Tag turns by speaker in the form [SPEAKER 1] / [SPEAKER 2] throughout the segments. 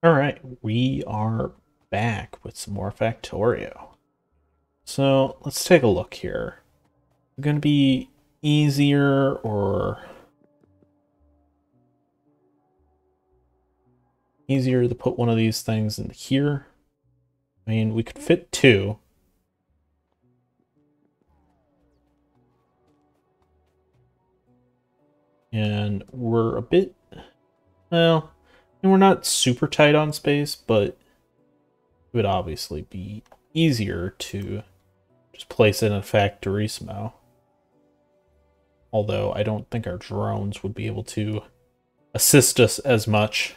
[SPEAKER 1] Alright, we are back with some more Factorio. So let's take a look here. Is it going to be easier or easier to put one of these things in here? I mean, we could fit two. And we're a bit, well, we're not super tight on space, but it would obviously be easier to just place it in a Factorissimo. Although I don't think our drones would be able to assist us as much.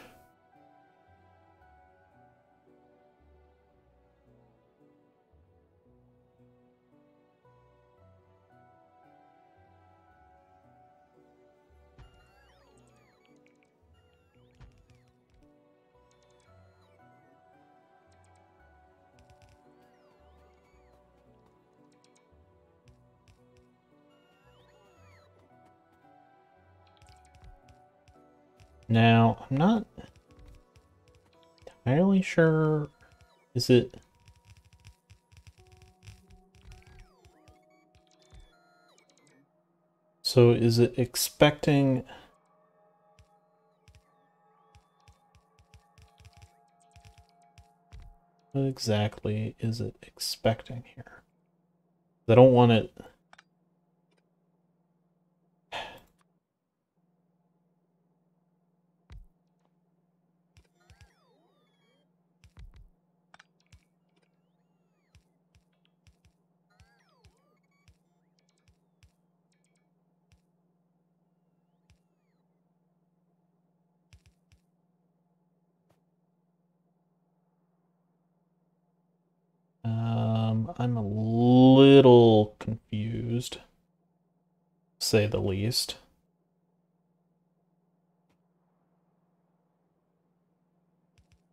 [SPEAKER 1] Now, I'm not entirely sure. Is it? So is it expecting? What exactly is it expecting here? I don't want it. I'm a little confused, to say the least.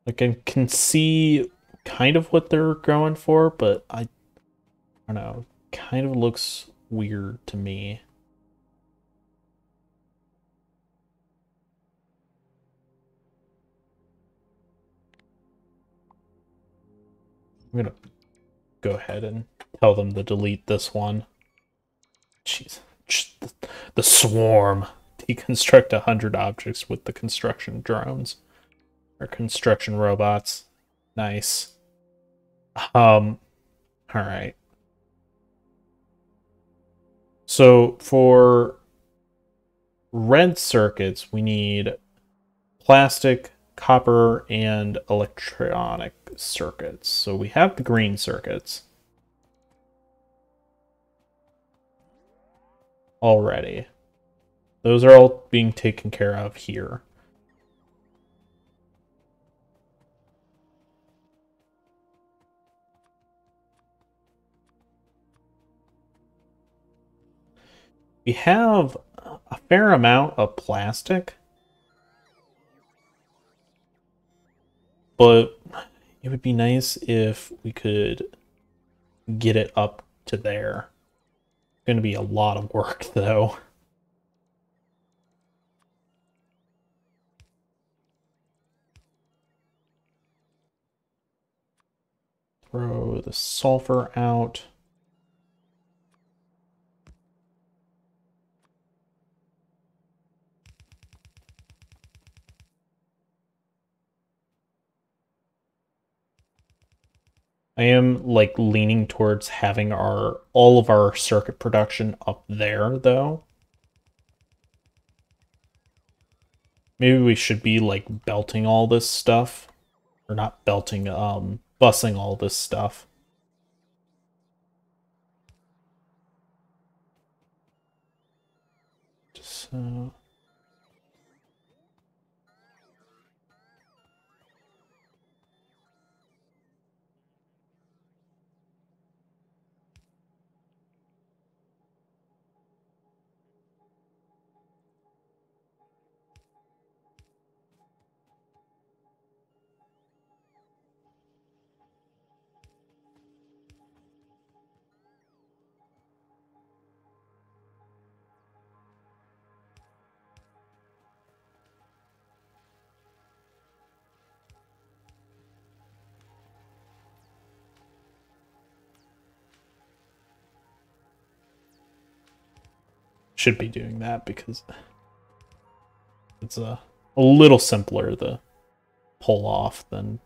[SPEAKER 1] Like I can see kind of what they're going for, but I don't know. Kind of looks weird to me. I'm gonna go ahead and tell them to delete this one. Jeez, the swarm. Deconstruct 100 objects with the construction drones or construction robots. Nice. All right. So for red circuits, we need plastic, copper, and electronic circuits. So we have the green circuits already. Those are all being taken care of here. We have a fair amount of plastic, but it would be nice if we could get it up to there. It's going to be a lot of work, though. Throw the sulfur out. I am like leaning towards having our all of our circuit production up there though. Maybe we should be like belting all this stuff. Or not belting, bussing all this stuff. So should be doing that because it's a little simpler to pull off than...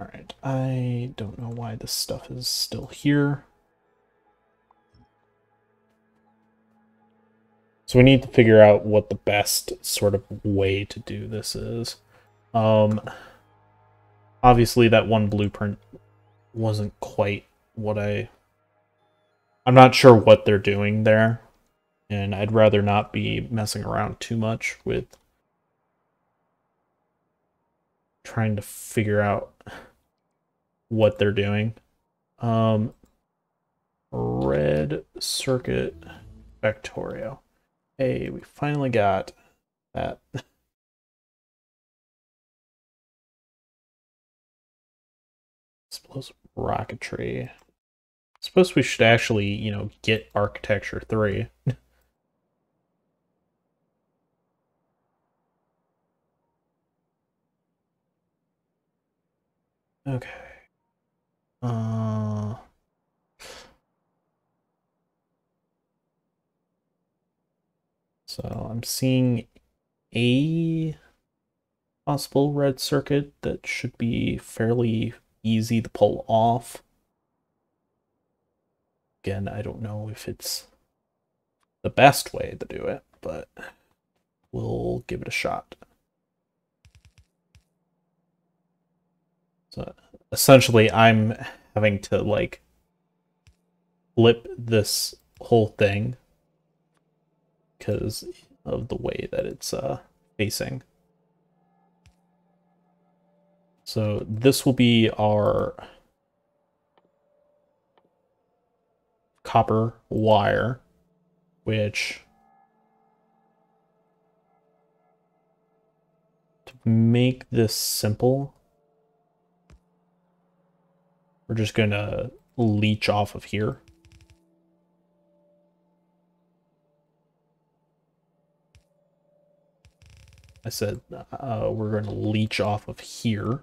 [SPEAKER 1] Alright, I don't know why this stuff is still here. So we need to figure out what the best sort of way to do this is. Obviously that one blueprint wasn't quite what I'm not sure what they're doing there, and I'd rather not be messing around too much with trying to figure out what they're doing. Red circuit Factorio. Hey, we finally got that. Explosive rocketry. Suppose we should actually, you know, get Architecture 3. Okay. So I'm seeing a possible red circuit that should be fairly easy to pull off. Again, I don't know if it's the best way to do it, but we'll give it a shot. So essentially I'm having to like flip this whole thing because of the way that it's facing. So this will be our copper wire, which, to make this simple, we're just gonna leech off of here. I said we're going to leech off of here.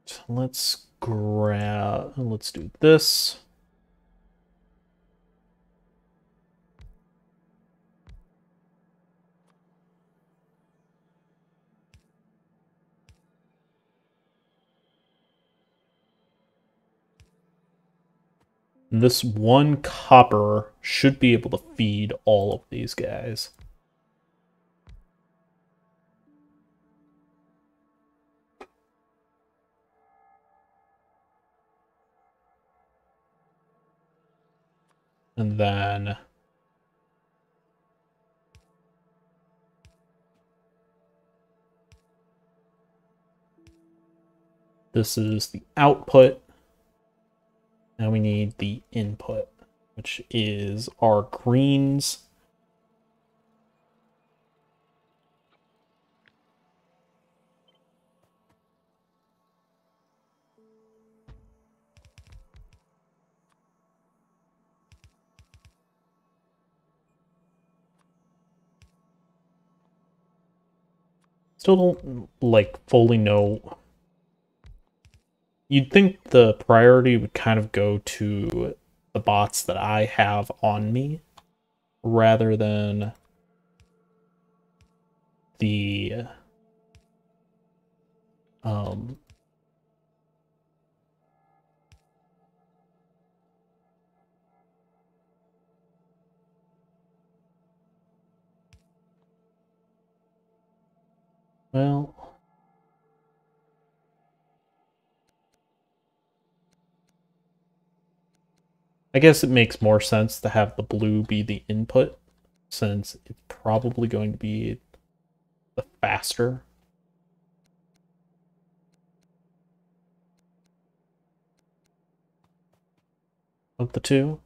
[SPEAKER 1] So let's do this. This one copper should be able to feed all of these guys. And then this is the output. Now we need the input, which is our greens. Still don't like fully know. You'd think the priority would kind of go to the bots that I have on me rather than the um well, I guess it makes more sense to have the blue be the input, since it's probably going to be the faster of the two.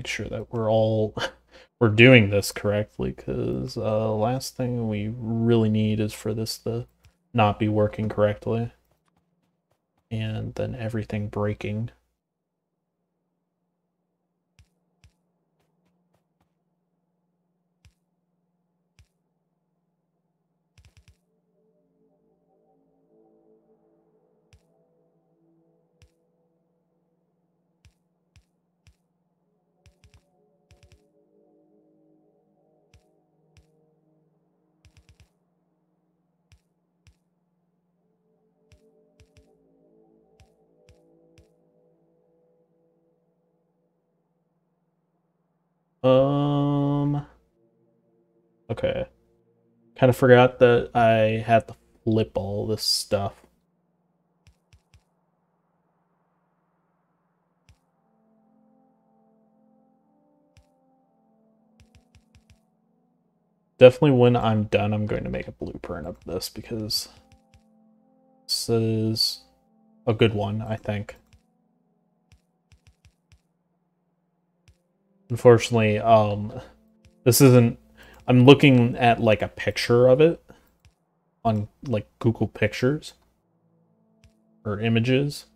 [SPEAKER 1] make sure that we're doing this correctly, because last thing we really need is for this to not be working correctly and then everything breaking. Okay. Kind of forgot that I had to flip all this stuff. Definitely when I'm done, I'm going to make a blueprint of this, because this is a good one, I think. Unfortunately, this isn't... I'm looking at, like, a picture of it on, like, Google Pictures or images.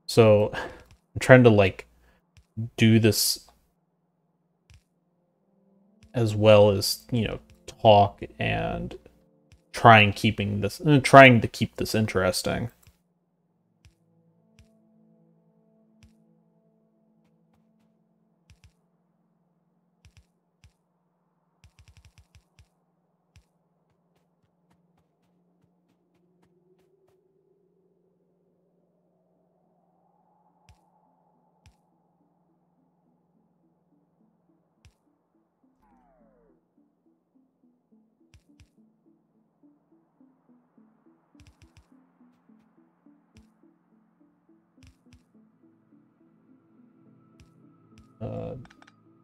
[SPEAKER 1] So I'm trying to, like, do this as well as, you know, talk and trying to keep this interesting.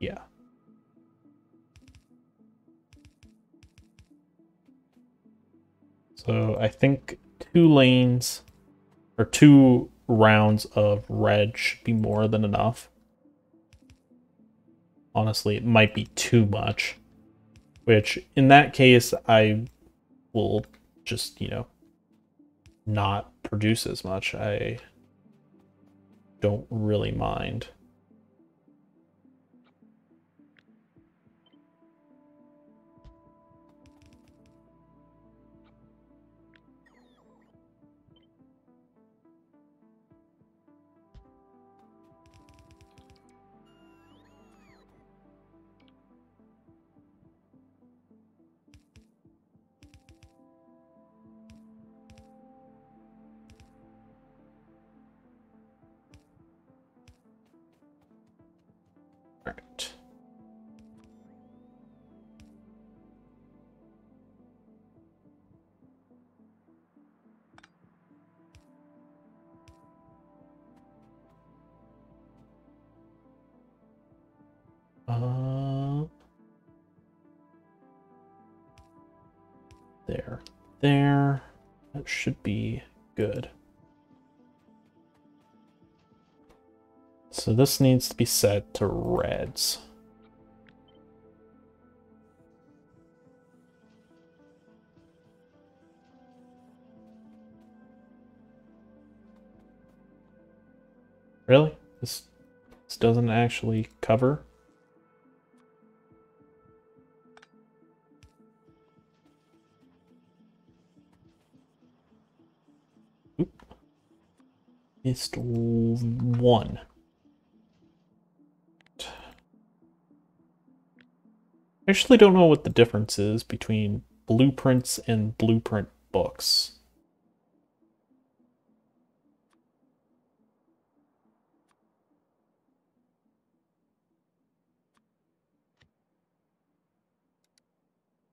[SPEAKER 1] Yeah. So I think 2 lanes or 2 rounds of red should be more than enough. Honestly, it might be too much, which in that case, I will just, you know, not produce as much. I don't really mind. All right. There. There. That should be good. So this needs to be set to reds. Really? This doesn't actually cover? Oop. Missed 1. I actually don't know what the difference is between blueprints and blueprint books.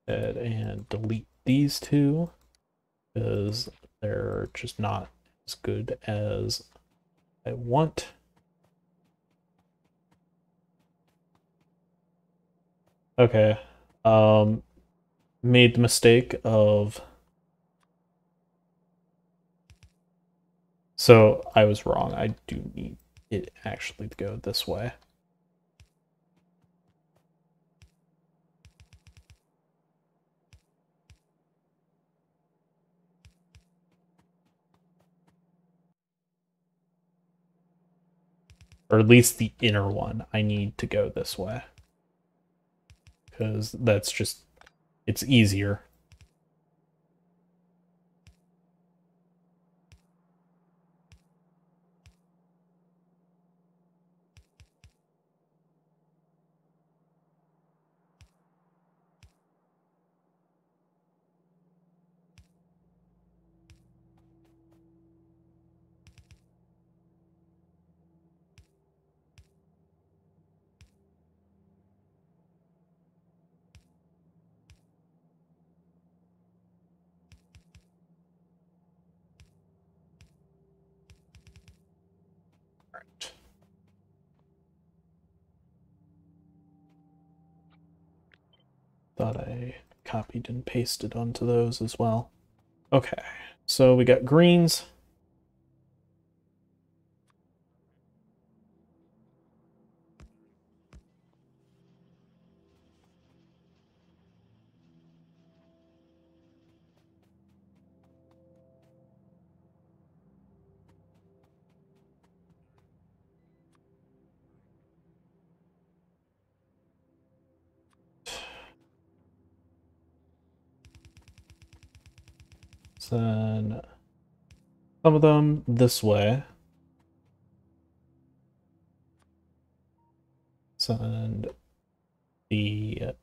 [SPEAKER 1] And delete these 2, because they're just not as good as I want. Okay. Made the mistake of... So I was wrong. I do need it actually go this way. Or at least the inner one, I need to go this way. Because that's just, it's easier. Right. Thought I copied and pasted onto those as well. Okay, so we got greens. Send some of them this way. Send the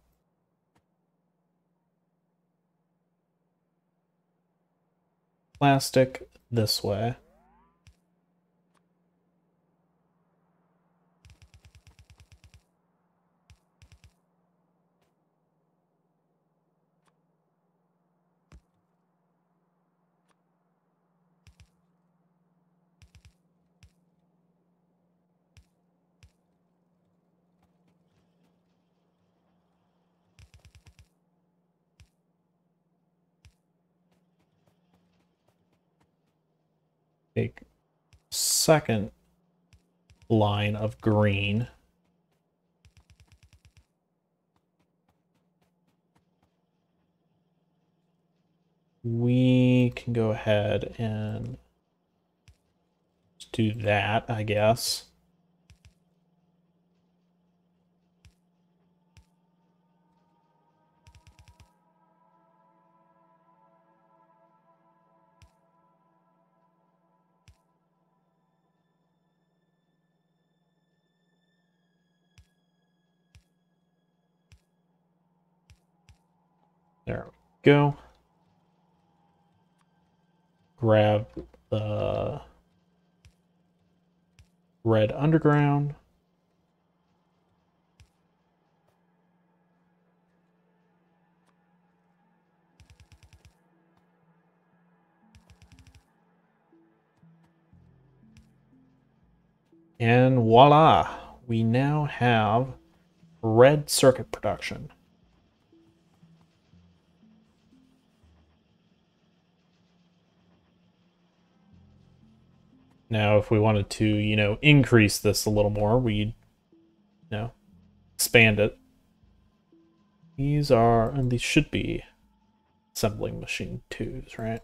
[SPEAKER 1] plastic this way. Take second line of green. We can go ahead and do that, I guess. There we go. Grab the red underground. And voila, we now have red circuit production. Now, if we wanted to, increase this a little more, we'd, expand it. These should be assembling machine 2s, right?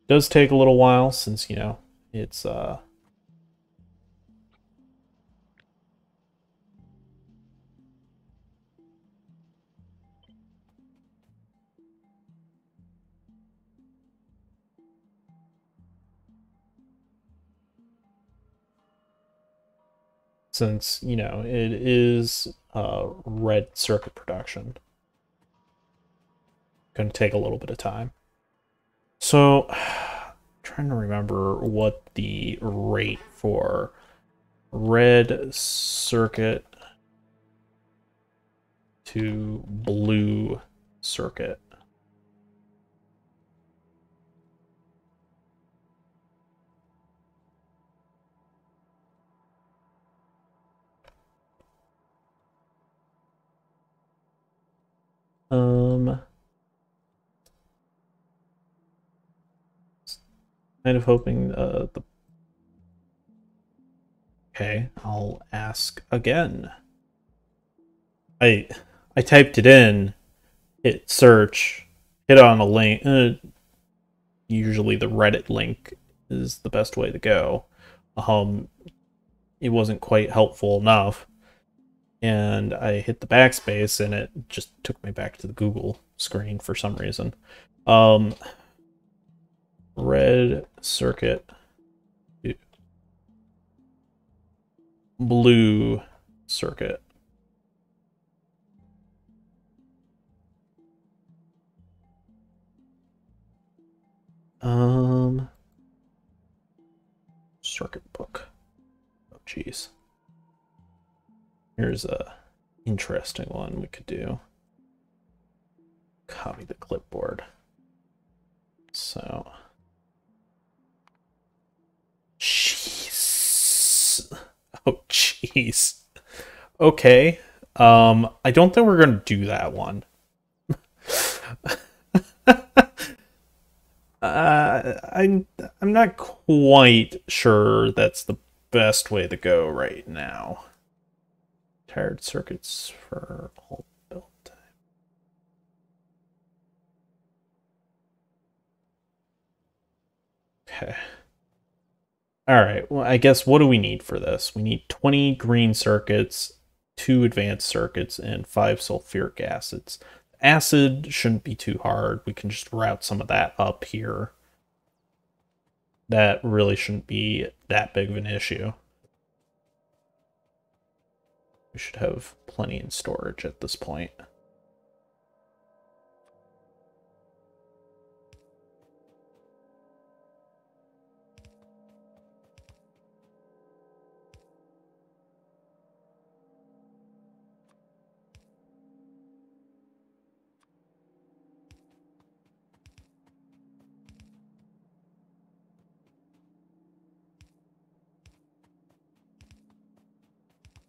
[SPEAKER 1] Does take a little while since, it's since, it is red circuit production. Gonna take a little bit of time. So, trying to remember what the rate for red circuit to blue circuit. Um, Kind of hoping the... Okay, I'll ask again. I I typed it in, hit search, hit on a link. Usually the Reddit link is the best way to go. Um, it wasn't quite helpful enough, and I hit the backspace, and it just took me back to the Google screen for some reason. Um, red circuit, blue circuit. Um, circuit book. Oh, jeez. Here's a interesting one we could do. Copy the clipboard. So, jeez. Oh, jeez. Okay. I don't think we're gonna do that one. I'm not quite sure that's the best way to go right now. Tired circuits for all build time. Okay. Alright, well, I guess what do we need for this? We need 20 green circuits, 2 advanced circuits, and 5 sulfuric acids. Acid shouldn't be too hard. We can just route some of that up here. That really shouldn't be that big of an issue. We should have plenty in storage at this point.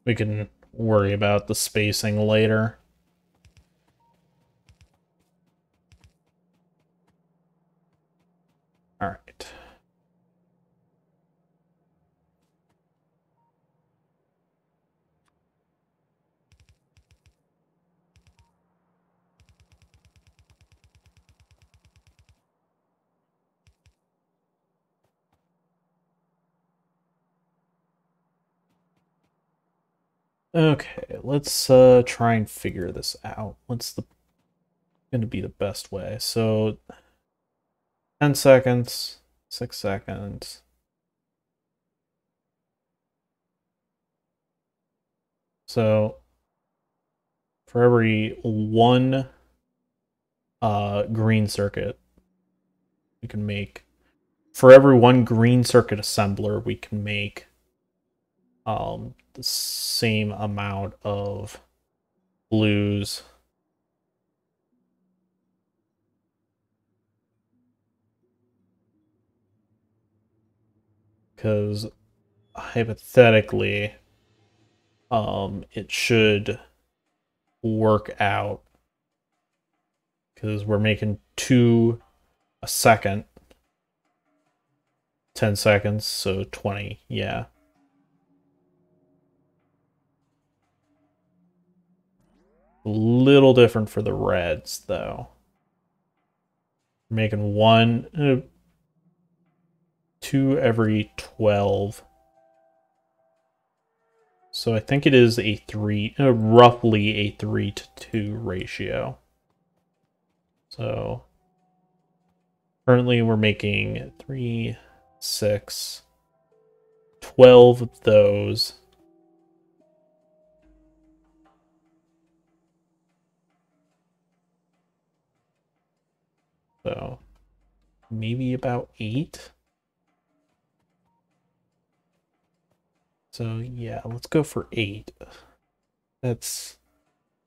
[SPEAKER 1] We can worry about the spacing later. All right. Okay, let's try and figure this out. What's the going to be the best way? So 10 seconds, 6 seconds. So for every one green circuit, we can make, for every one green circuit assembler, we can make the same amount of blues. Because hypothetically, it should work out because we're making 2 a second, 10 seconds, so 20, yeah. A little different for the reds, though. We're making 2 every 12. So I think it is a 3, roughly a 3 to 2 ratio. So currently we're making 3, 6, 12 of those. So maybe about 8. So yeah, let's go for 8. That's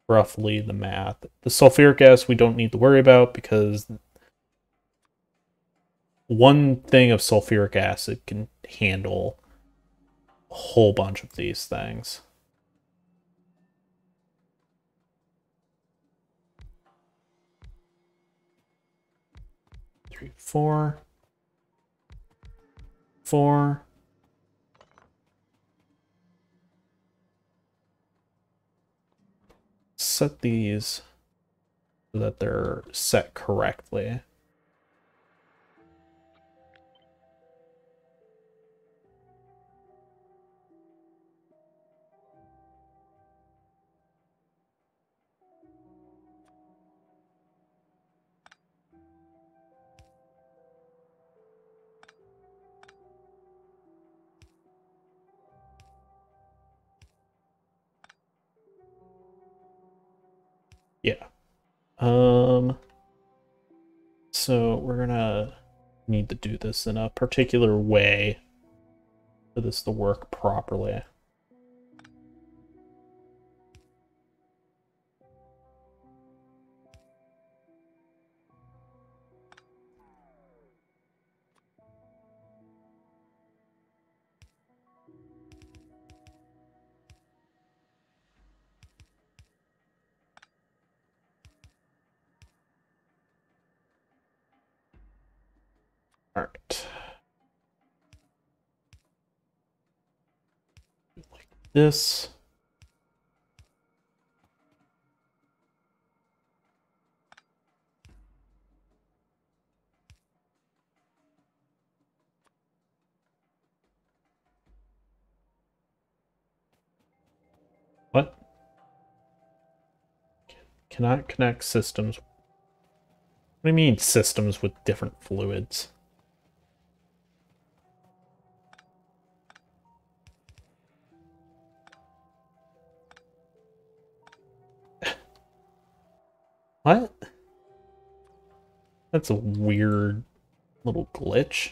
[SPEAKER 1] roughly the math. The sulfuric acid we don't need to worry about because one thing of sulfuric acid can handle a whole bunch of these things. 3, 4. for. Set these so that they're set correctly. Yeah. So we're gonna need to do this in a particular way for this to work properly. All right. Like this. What? Cannot connect systems. What do you mean systems with different fluids? What? That's a weird little glitch.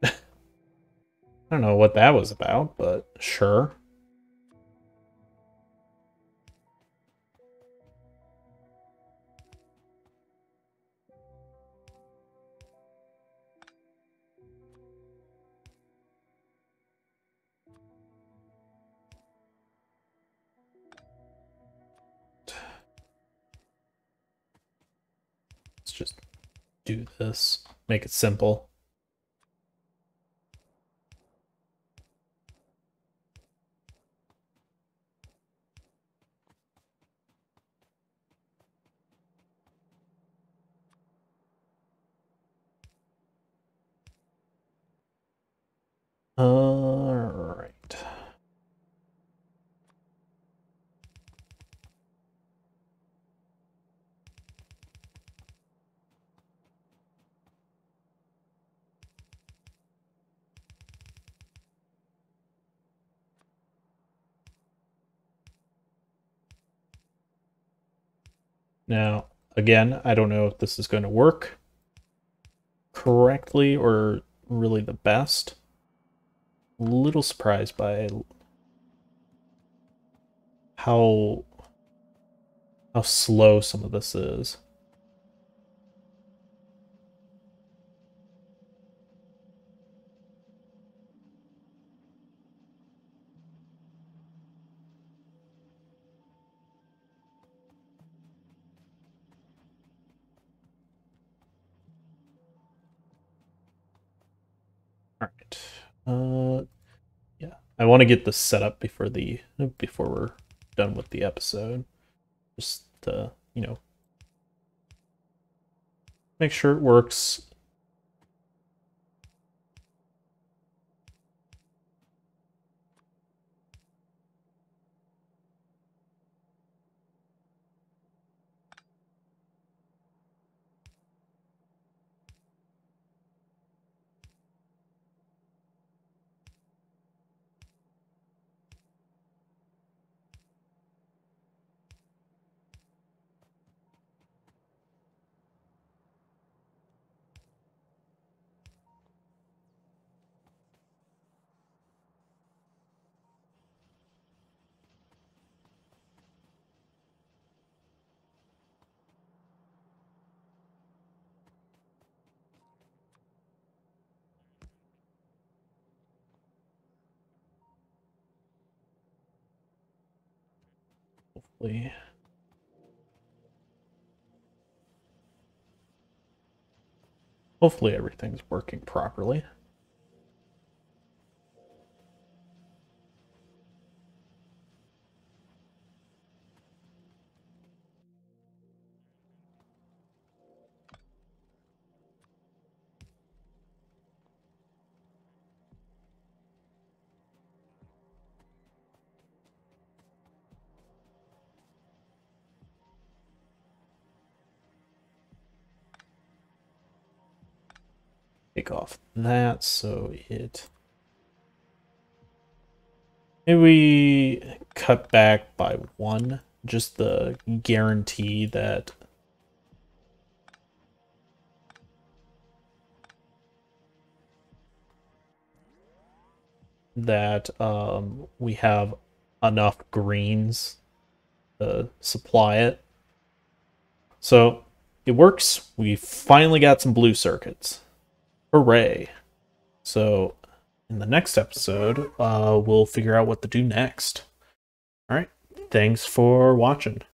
[SPEAKER 1] I don't know what that was about, but sure. Let's just do this. Make it simple. All right. Now, again, I don't know if this is going to work correctly or really the best. A little surprised by how slow some of this is. All right. Yeah, I want to get this set up before we're done with the episode, just to make sure it works. Hopefully. Hopefully everything's working properly. Take off that so it... Maybe we cut back by 1, just the guarantee that we have enough greens to supply it. So it works. We finally got some blue circuits. Hooray. So in the next episode, we'll figure out what to do next. All right. Thanks for watching.